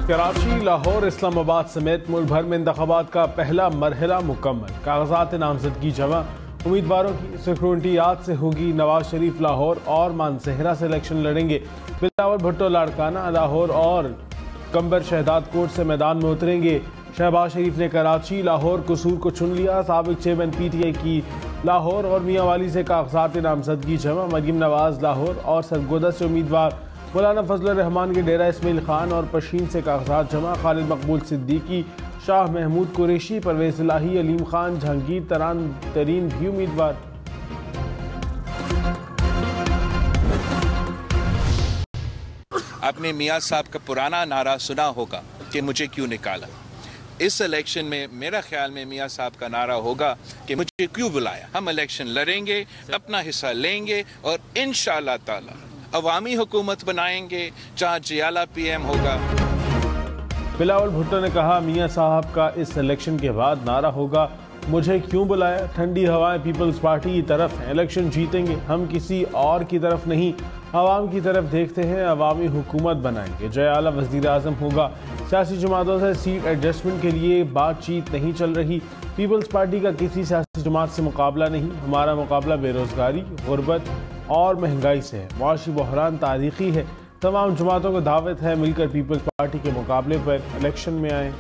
कराची, लाहौर, इस्लामाबाद समेत मुल्क भर में इंतखाबात का पहला मरहला मुकम्मल। कागजात नामजदगी जमा। उम्मीदवारों की सिक्योरिटी आज से होगी। नवाज शरीफ लाहौर और मानसहरा से इलेक्शन लड़ेंगे। बिलावल भुट्टो लाड़काना, लाहौर और कंबर शहदाद कोट से मैदान में उतरेंगे। शहबाज शरीफ ने कराची, लाहौर, कसूर को चुन लिया। साबिक चेयरमैन PTI की लाहौर और मियांवाली से कागजात नामजदगी जमा। मरीम नवाज लाहौर और सरगोदा से उम्मीदवार। मौलाना फजल रहमान के डेरा इस्माइल खान और पशीन से कागजात जमा। खालिद मकबूल सिद्दीकी, शाह महमूद कुरैशी, परवेज इलाही, अलीम खान, जहांगीर तरीन भी उम्मीदवार। आपने मियां साहब का पुराना नारा सुना होगा कि मुझे क्यों निकाला। इस इलेक्शन में मेरा ख्याल में मियां साहब का नारा होगा कि मुझे क्यों बुलाया। हम इलेक्शन लड़ेंगे, अपना हिस्सा लेंगे और इंशाअल्लाह ताला अवामी हुकूमत बनाएंगे जहाँ जियाला PM होगा। बिलावल भुट्टो ने कहा, मियां साहब का इस इलेक्शन के बाद नारा होगा, मुझे क्यों बुलाया। ठंडी हवाएं पीपल्स पार्टी की तरफ हैं, इलेक्शन जीतेंगे, हम किसी और की तरफ नहीं, आवाम की तरफ देखते हैं, अवामी हुकूमत बनाएंगे। जयाला वज़ीर आज़म होगा। सियासी जमातों से सीट एडजस्टमेंट के लिए बातचीत नहीं चल रही। पीपल्स पार्टी का किसी सियासी जमात से मुकाबला नहीं, हमारा मुकाबला बेरोजगारी, गुर्बत और महंगाई से है। मुआशी बहरान तारीखी है। तमाम जमातों को दावत है, मिलकर पीपल्स पार्टी के मुकाबले पर इलेक्शन में आए।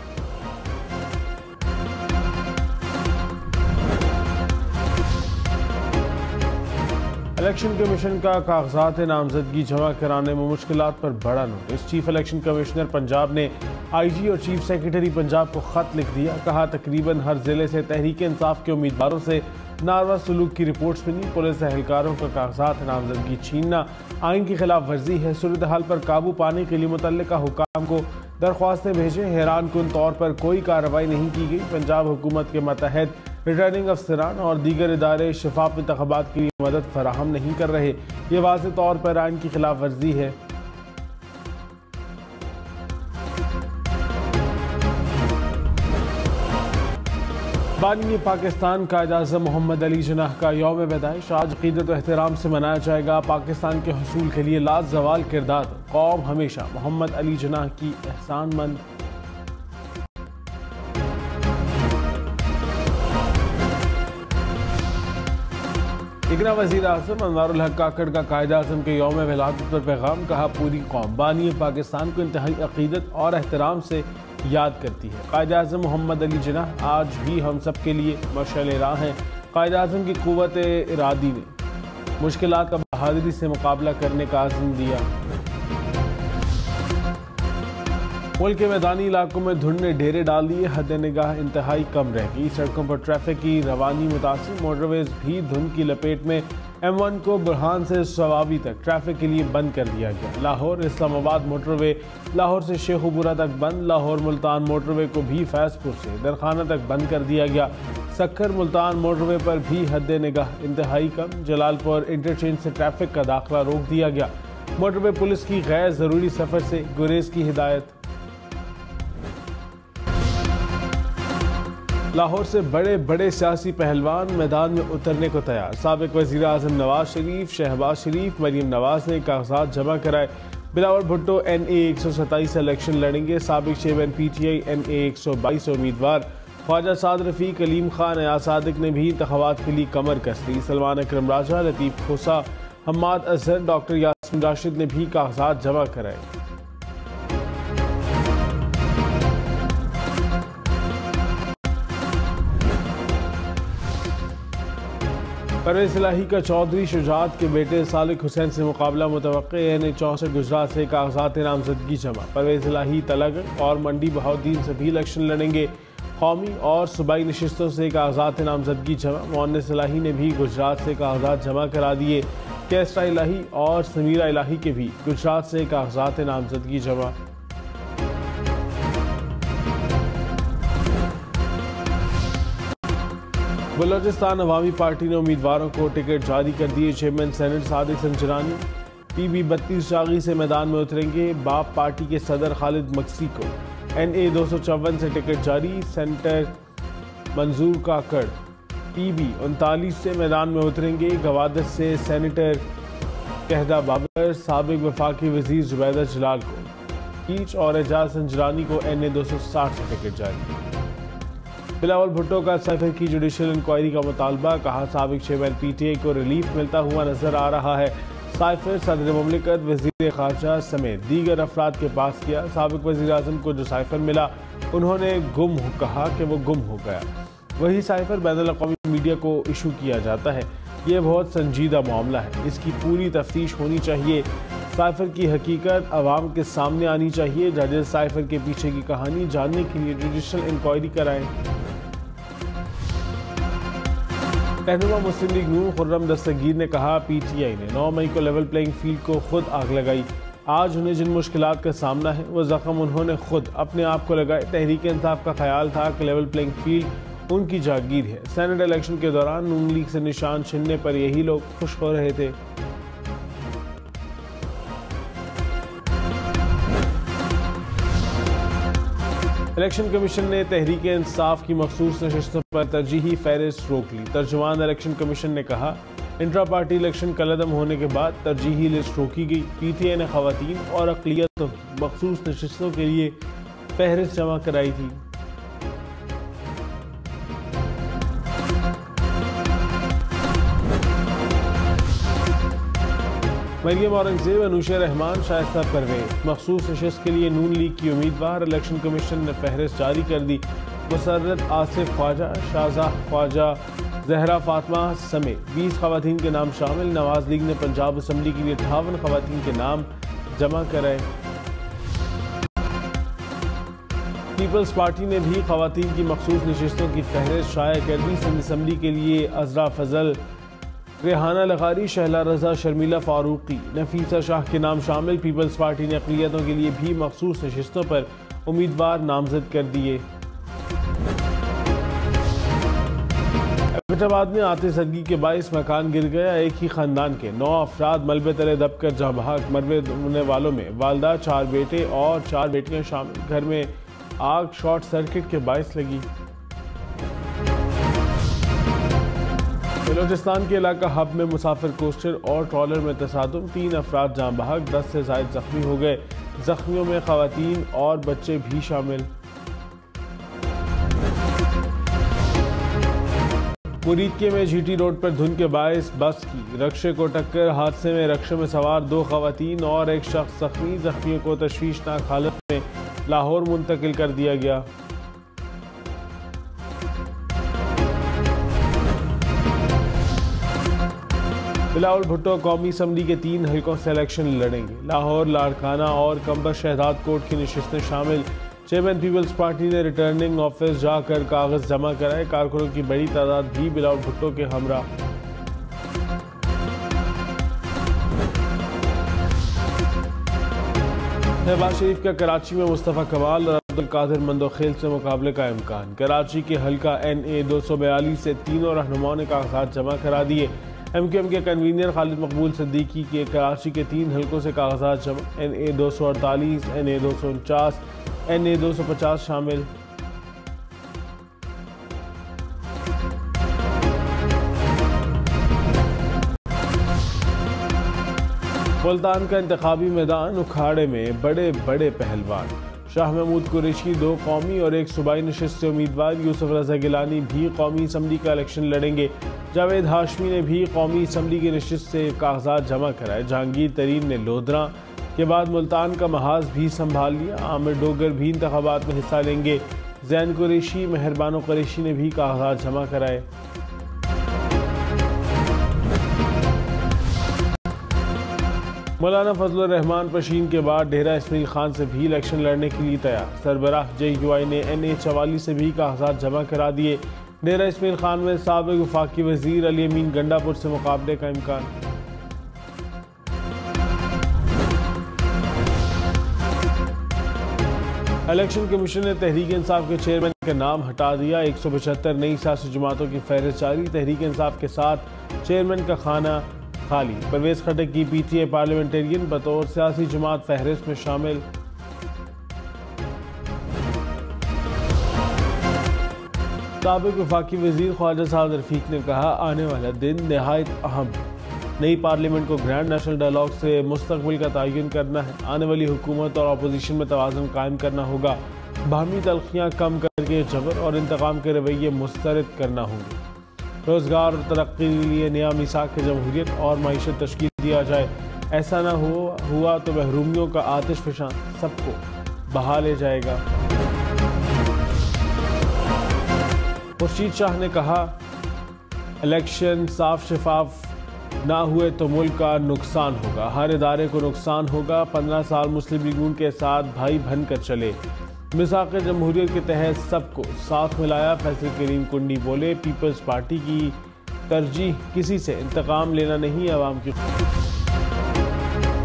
इलेक्शन कमीशन का कागजात नामजदगी जमा कराने में मुश्किलात पर बड़ा notice. Chief election commissioner Punjab ने IG और चीफ सेक्रेटरी पंजाब को खत लिख दिया। कहा, तकरीबन हर जिले से तहरीक इंसाफ के उम्मीदवारों से नारवा सलूक की रिपोर्ट्स मिली। पुलिस एहलकारों का कागजात नामजदगी छीनना आइन की खिलाफ वर्जी है। सूरत हाल पर काबू पाने के लिए मुतल्लिका हुकाम को दरख्वास्तें भेजें। हैरान कुन तौर पर कोई कार्रवाई नहीं की गई। पंजाब हुकूमत के मतहत रिटर्निंग अफसरान और दीगर इदारे शफाफ इंतखाबात के लिए मदद फराहम नहीं कर रहे। ये वाज़ेह तौर पर आइन की खिलाफ वर्जी है। बानी पाकिस्तान कायद-ए-आज़म मोहम्मद अली जिन्नाह का यौम पैदाइश आज अक़ीदत व एहतराम से मनाया जाएगा। पाकिस्तान के हुसूल के लिए लाजवाल किरदार, कौम हमेशा मोहम्मद अली जिन्नाह की एहसानमंद। इगना वज़ीर आज़म अनवारुल हक काकड़ का कायद-ए-आज़म के यौम विलादत पर पैगाम। कहा, पूरी कौम बानी पाकिस्तान को इंतहाई अक़ीदत और एहतराम से याद करती है। कायद-ए-आज़म मोहम्मद अली जिन्नाह आज भी हम सब के लिए मशाल राह हैं। कायद-ए-आज़म की क़ुव्वत इरादी ने मुश्किलात का बहादुरी से मुकाबला करने का आज़म दिया। मुल्क के मैदानी इलाकों में धुंध ने डेरे डाल दिए। हद निगाह इंतहाई कम रह गई। सड़कों पर ट्रैफिक की रवानी मुतासिर। मोटरवेज भी धुंध की लपेट में। M1 को बुरहान से सवाबी तक ट्रैफिक के लिए बंद कर दिया गया। लाहौर इस्लामाबाद मोटरवे लाहौर से शेखुपुरा तक बंद। लाहौर मुल्तान मोटरवे को भी फैजपुर से दरखाना तक बंद कर दिया गया। सक्खर मुल्तान मोटरवे पर भी हद निगाह इंतहाई कम। जलालपुर इंटरचेंज से ट्रैफिक का दाखिला रोक दिया गया। मोटरवे पुलिस की गैर ज़रूरी सफ़र से गुरेज की हिदायत। लाहौर से बड़े बड़े सियासी पहलवान मैदान में उतरने को तैयार। साबिक वज़ीर आज़म नवाज शरीफ, शहबाज शरीफ, मरीम नवाज ने कागजात जमा कराए। बिलावल भुट्टो NA 127 से इलेक्शन लड़ेंगे। साबिक चेयरमैन PTI NA 122 उम्मीदवार। ख्वाजा साद रफ़ीक, अलीम खान, अयाज सादिक ने भी इंतखाबात के लिए कमर कस ली। सलमान अकरम राजा, लतीफ़ खोसा, हम्माद अजहर, डॉक्टर यास्मीन राशिद ने भी कागजात जमा कराए। परवेज इलाही का चौधरी शुजात के बेटे सालिक हुसैन से मुकाबला मुतवक्के। NA 64 गुजरात से कागजात नामजदगी जमा। परवेज इलाही तलगढ़ और मंडी बहाउद्दीन से भी इलेक्शन लड़ेंगे। कौमी और सूबाई नशिस्तों से कागजात नामजदगी जमा। मोहन्निस इलाही ने भी गुजरात से कागजात जमा करा दिए। कैसरा इलाही और समीरा इलाही के भी गुजरात से कागजात नामजदगी जमा। बलोचिस्तान अवामी पार्टी ने उम्मीदवारों को टिकट जारी कर दिए। Chairman senate Sadiq Sanjrani PB 32 जागी से मैदान में उतरेंगे। बाप पार्टी के सदर खालिद मक्सी को NA 254 से टिकट जारी। सेंटर मंजूर काकड़ PB 39 से मैदान में उतरेंगे। गवादत से सेनेटर कहदा बाबर, साबिक वफाकी वजीर जुबैदा जलाल को ईच और एजाज संजरानी को NA 260 से टिकट जारी। बिलावल भुट्टो का साइफर की जुडिशल इंक्वायरी का मुतालबा, कहा साबिक चेयरमैन PTI को रिलीफ मिलता हुआ नजर आ रहा है। साइफर सदर मुमलिकत, वजीर खारजा समेत दीगर अफराद के पास किया। साबिक वजीर आजम को जो साइफर मिला उन्होंने कहा कि वो गुम हो गया। वही साइफर बैनुल अक़वामी मीडिया को इशू किया जाता है। ये बहुत संजीदा मामला है, इसकी पूरी तफ्तीश होनी चाहिए। साइफर की हकीकत अवाम के सामने आनी चाहिए। जजेस साइफर के पीछे की कहानी जानने के लिए जुडिशल इंक्वायरी कराएं। रहनुमा मुस्लिम लीग नून खुर्रम दस्तगीर ने कहा PTI ने 9 मई को लेवल प्लेइंग फील्ड को खुद आग लगाई। आज उन्हें जिन मुश्किलात का सामना है वो जख्म उन्होंने खुद अपने आप को लगाए। तहरीक इंसाफ का ख्याल था कि लेवल प्लेइंग फील्ड उनकी जागीर है। सेनेट इलेक्शन के दौरान नून लीग से निशान छिनने पर यही लोग खुश हो रहे थे। इलेक्शन कमीशन ने तहरीक इंसाफ की मखसूस नशिस्तों पर तरजीही फहरिस्त रोक ली। तर्जुमान इलेक्शन कमीशन ने कहा, इंट्रा पार्टी इलेक्शन कलअदम होने के बाद तरजीही लिस्ट रोकी गई। PTI ने खवातीन और अक़लियतों की मखसूस नशिस्तों के लिए फहरिस्त जमा कराई थी। मरियम औरंगजेब, अनुशा रहमान, शाइस्ता परवेज मखसूस नशिस्त के लिए नून लीग की उम्मीदवार। इलेक्शन कमीशन ने फहरिस्त जारी कर दी। मुसर्रत, आसिफ ख्वाजा, शाहजहा ख्वाजा, जहरा फातिमा समेत 20 खवातीन के नाम शामिल। नवाज लीग ने पंजाब असम्बली के लिए 58 खवातीन के नाम जमा कराए। पीपल्स पार्टी ने भी खवातीन की मखसूस नशिस्तों की फहरिस्त शाया कर दी। सिंध असम्बली के लिए अजरा फजल, रेहाना लगारी, शहला रजा, शर्मिला फारूकी, नफीसा शाह के नाम शामिल। पीपल्स पार्टी ने अक़लियतों के लिए भी मखसूस नशिस्तों पर उम्मीदवार नामजद कर दिए। फैसलाबाद में आते सदगी के बाइस मकान गिर गया। एक ही खानदान के 9 अफराद मलबे तले दबकर जाँ बहक। मरने वालों में वालदा, 4 बेटे और 4 बेटियां शामिल। घर में आग शॉर्ट सर्किट के बाइस लगी। बलोचिस्तान के इलाका हब में मुसाफिर कोस्टर और ट्रॉलर में तसादुम, 3 अफराद जाँ बहक, 10 से ज़ायद जख्मी हो गए। जख्मियों में खवातीन और बच्चे भी शामिल। मुरीदके में GT रोड पर धुंध के बायस बस की रक्शे को टक्कर। हादसे में रक्शे में सवार 2 खवातीन और एक शख्स जख्मी। जख्मियों को तशवीशनाक हालत में लाहौर मुंतकिल कर दिया गया। बिलावल भुट्टो कौमी असम्बली के 3 हलकों से इलेक्शन लड़ेंगे। लाहौर, लाड़काना और कंबर शहदाद कोट की नशिस्तें शामिल। चेयरमैन पीपल्स पार्टी ने रिटर्निंग ऑफिस जाकर कागज जमा कराए। कारकुनों की बड़ी तादाद भी बिलावल भुट्टो के हमरा। शहबाज शरीफ का कराची में मुस्तफ़ा कमाल और अब्दुल कादिर मंदोखेल से मुकाबले का इम्कान। कराची के हल्का NA 242 से तीनों रहनुमाओं ने कागजात जमा करा दिए। MQM के कन्वीनर खालिद मकबूल सिद्दीकी के कराची के 3 हलकों से कागजात जमा। NA 248, NA 249, NA 250 शामिल। मुल्तान का इंतखाबी मैदान, उखाड़े में बड़े बड़े पहलवान। शाह महमूद कुरैशी 2 कौमी और 1 सूबाई नशिस्त से उम्मीदवार। यूसुफ रजा गिलानी भी कौमी असम्बली का इलेक्शन लड़ेंगे। जावेद हाशमी ने भी कौमी असम्बली की नशिस्त से कागजात जमा कराए। जहांगीर तरीन ने लोधरा के बाद मुल्तान का महाज भी संभाल लिया। आमिर डोगर भी इंतखाबात में हिस्सा लेंगे। जैन कुरैशी, मेहरबानो कुरैशी ने भी कागजात जमा कराए। मौलाना फजलुर रहमान पशीन के बाद डेरा इस्माइल खान से भी इलेक्शन लड़ने के लिए तैयार। सरबराह JUI ने NA 44 से भी कागजात जमा करा दिए। डेरा इस्माइल खान में साबिक वफाकी वजीर अली अमीन गंडापुर से मुकाबले का इम्कान। इलेक्शन कमीशन ने तहरीक इंसाफ के चेयरमैन का नाम हटा दिया। 175 नई सियासी जमातों की फहरिस्त जारी। तहरीक इंसाफ के साथ चेयरमैन का खाना खाली। परवेज खटक की PTI पार्लियामेंटेरियन बतौर सियासी जमात फहरिस्त में शामिल। साबिक वफाकी वजीर ख्वाजा साद रफीक ने कहा, आने वाला दिन नहायत अहम है। नई पार्लियामेंट को ग्रैंड नेशनल डायलॉग से मुस्तकबिल का तयन करना है। आने वाली हुकूमत और अपोजिशन में तवाज़ुन कायम करना होगा। बाहमी तलखियाँ कम करके जबर और इंतकाम के रवैये मुस्तरद करना होंगे। रोज़गार और तरक्की के लिए नया मिसाक जमहूरियत और मईशत तश्कील दिया जाए। ऐसा ना हुआ तो महरूमियों का आतिश फिशां सबको बहा ले जाएगा। खुर्शीद शाह ने कहा, इलेक्शन साफ शफाफ ना हुए तो मुल्क का नुकसान होगा, हर इदारे को नुकसान होगा। 15 साल मुस्लिम लीग नून के साथ भाई बनकर चले, मिसाक जमहूरियत के तहत सबको साथ मिलाया। फैसल करीम कुंडी बोले, पीपल्स पार्टी की तरजीह किसी से इंतकाम लेना नहीं, आवाम की।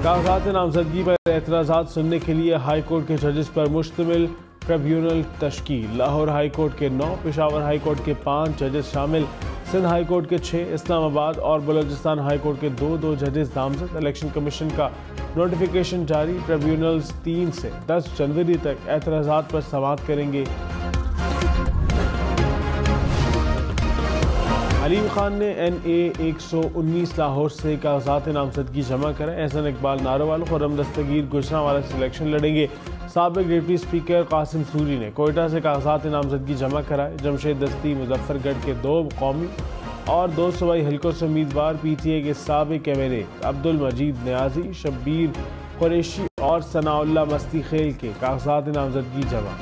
कागजात नामजदगी पर एतराज़ात सुनने के लिए हाई कोर्ट के जजेस पर मुश्तमिल ट्रिब्यूनल तश्कील। लाहौर हाई कोर्ट के 9, पेशावर हाई कोर्ट के 5 जजेस शामिल, सिंध हाई कोर्ट के 6, इस्लामाबाद और बलोचिस्तान हाई कोर्ट के 2 जजेस नामजद। इलेक्शन कमीशन का नोटिफिकेशन जारी। ट्रिब्यूनल्स 3 से 10 जनवरी तक एतराज़ात पर समाअत करेंगे। अलीम खान ने NA 119 लाहौर से कागजात नामजदगी जमा कराए। एहसन इकबाल नारोवाल, खुर्रम दस्तगीर गुजरांवाला से इलेक्शन लड़ेंगे। साबिक डिप्टी स्पीकर कासिम सूरी ने कोयटा से कागजात नामजदगी जमा कराए। जमशेद दस्ती मुजफ्फरगढ़ के 2 कौमी और 2 सूबाई हलकों से उम्मीदवार। PTA के साबिक MLA अब्दुल मजीद न्याजी, शब्बीर कुरैशी और सनाउल्लाह मस्ती खेल के कागजात नामजदगी जमा।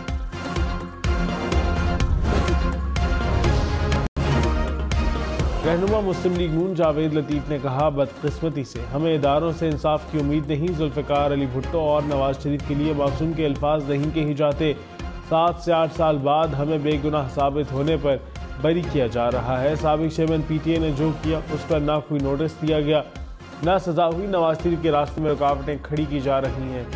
रहनुमा मुस्लिम लीग नून जावेद लतीफ़ ने कहा, बदकिस्मती से हमें इदारों से इंसाफ की उम्मीद नहीं। जुल्फ़िकार अली भुट्टो और नवाज शरीफ के लिए मासूम के अल्फाज नहीं कहे जाते। 7 से 8 साल बाद हमें बेगुनाह साबित होने पर बरी किया जा रहा है। साबिक चेयरमैन PTA ने जो किया उस पर ना कोई नोटिस दिया गया, ना सजा हुई। नवाज शरीफ के रास्ते में रुकावटें खड़ी की जा रही हैं।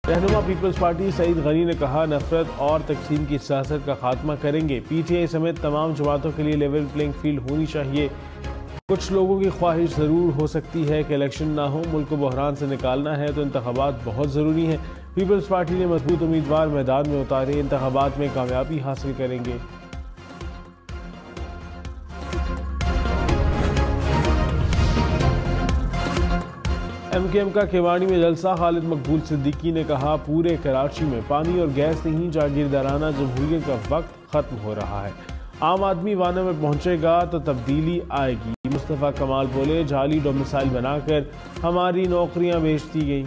रहनुमा पीपल्स पार्टी सईद गनी ने कहा, नफरत और तकसीम की सियासत का खात्मा करेंगे। PTA समेत तमाम जमातों के लिए लेवल प्लेइंग फील्ड होनी चाहिए। कुछ लोगों की ख्वाहिश ज़रूर हो सकती है कि इलेक्शन ना हो, मुल्क को बहरान से निकालना है तो इंतखाबात बहुत ज़रूरी हैं। पीपल्स पार्टी ने मजबूत उम्मीदवार मैदान में उतारे, इंतखाबात में कामयाबी हासिल करेंगे। MKM का केवाड़ी में जलसा। खालिद मकबूल सिद्दीकी ने कहा, पूरे कराची में पानी और गैस नहीं, जागीरदाराना जमहूरियत का वक्त खत्म हो रहा है। आम आदमी वाना में पहुंचेगा तो तब्दीली आएगी। मुस्तफ़ा कमाल बोले, जाली डोमिसाइल बनाकर हमारी नौकरियां बेच दी गई।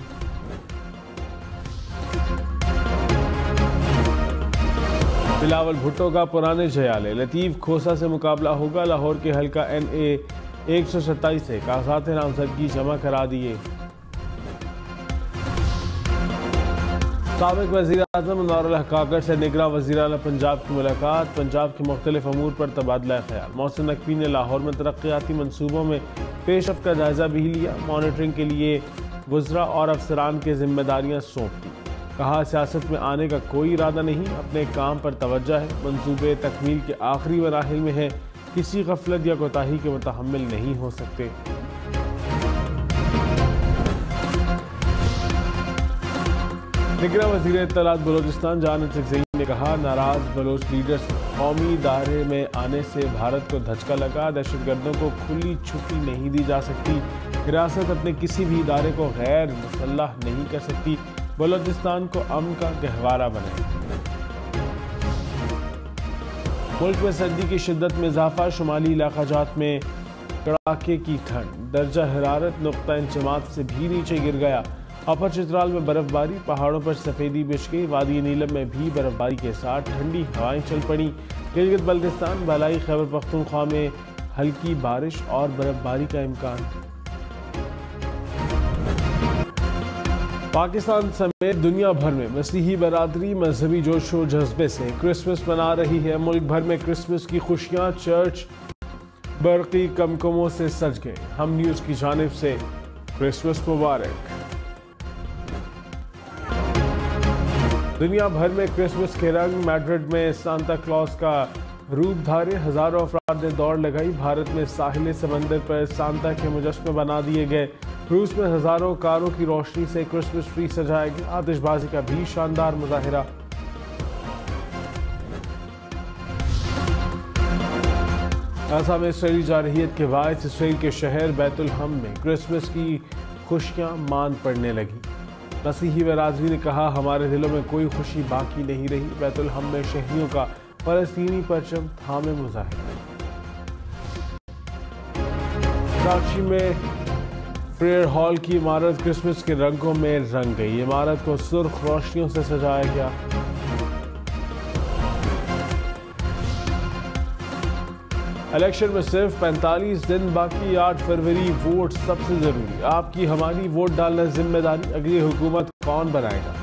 बिलावल भुट्टो का पुराने जयाले लतीफ़ खोसा से मुकाबला होगा। लाहौर के हल्का NA 127 से कागजात नामजदगी जमा करा दिए। साबिक वज़ीर आज़म अनवारुल हक काकड़ से निगरां वज़ीर आला पंजाब की मुलाकात। पंजाब के मुख्तलिफ अमूर पर तबादला ख्याल। मोहसिन नकवी ने लाहौर में तरक्याती मनसूबों में पेशरफ्त का जायजा भी लिया। मॉनिटरिंग के लिए वज़रा और अफसरान के जिम्मेदारियाँ सौंप दी। कहा, सियासत में आने का कोई इरादा नहीं, अपने काम पर तवज्जो है। मंसूबे तकमील के आखिरी मराहिल में है, किसी गफलत या कोताही के मुतहम्मिल नहीं हो सकते। निगरां वज़ीर इत्तलात बलोचिस्तान जान सिंह ने कहा, नाराज बलोच लीडर्स कौमी दायरे में आने से भारत को धचका लगा। दहशतगर्दों को खुली छुट्टी नहीं दी जा सकती। हिरासत अपने किसी भी इदारे को गैर मुसल्लह नहीं कर सकती। बलोचिस्तान को अमन का गहवारा बनाए। मुल्क में सर्दी की शिद्दत में इजाफा। शुमाली इलाकाजात में कड़ाके की ठंड। दर्जा हरारत नुक्ता इंचमात से भी नीचे गिर गया। अपर चित्राल में बर्फबारी, पहाड़ों पर सफेदी बिछ गई। वादी नीलम में भी बर्फबारी के साथ ठंडी हवाएं चल पड़ी। गिलगित बल्तिस्तान, भलाई खैबर पख्तूनख्वा में हल्की बारिश और बर्फबारी का इम्कान। पाकिस्तान समेत दुनिया भर में मसीही बरादरी मजहबी जोशो जज्बे से क्रिसमस मना रही है। मुल्क भर में क्रिसमस की खुशियां, चर्च बरकी कमकमों से सज गए। हम न्यूज़ की जानिब से क्रिसमस मुबारक। दुनिया भर में क्रिसमस के रंग। मैड्रिड में सांता क्लॉज का रूप धारे हजारों अफराद ने दौड़ लगाई। भारत में साहिल समंदर पर सांता के मुजस्मे बना दिए गए। रूस में हजारों कारों की रोशनी से क्रिसमस ट्री सजाया गया। आतिशबाजी का भी शानदार मुजाहिरा। गाजा में इसराइली जारहियत के बायस इसराइल के शहर बैतुलहम में क्रिसमस की खुशियां मान पड़ने लगी। मसीही व राजवी ने कहा, हमारे दिलों में कोई खुशी बाकी नहीं रही। बैतुलहम में शहरियों का फलस्तीनी परचम थामे मुजाहिरा। कराची में प्रेयर हॉल की इमारत क्रिसमस के रंगों में रंग गई। इमारत को सुर्ख रोशनियों से सजाया गया। इलेक्शन में सिर्फ 45 दिन बाकी, 8 फरवरी वोट सबसे जरूरी। आपकी हमारी वोट डालना जिम्मेदारी। अगली हुकूमत कौन बनाएगा,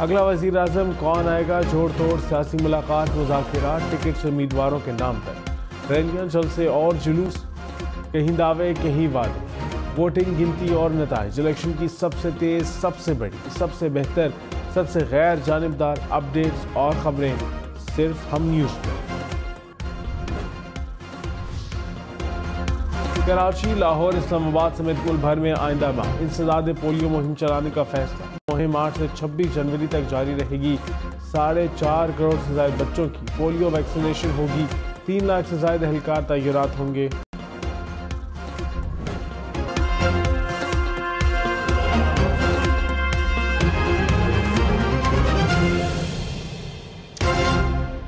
अगला वजीर आजम कौन आएगा, जोड़ तोड़ सियासी मुलाकात, मुज़ाकिरात, टिकट्स उम्मीदवारों के नाम तक, रैलियां, जलसे और जुलूस, कहीं दावे कहीं वादे, वोटिंग, गिनती और नताइज। इलेक्शन की सबसे तेज, सबसे बड़ी, सबसे बेहतर, सबसे गैर जानिबदार अपडेट्स और खबरें सिर्फ हम न्यूज़ पर। कराची, लाहौर, इस्लामाबाद समेत मुल्क भर में आइंदा माह इंसदाद पोलियो मुहिम चलाने का फैसला। मुहिम 8 से 26 जनवरी तक जारी रहेगी। 4.5 करोड़ से ज्यादा बच्चों की पोलियो वैक्सीनेशन होगी। 3 लाख से ज्यादा एहलकार तैनात होंगे।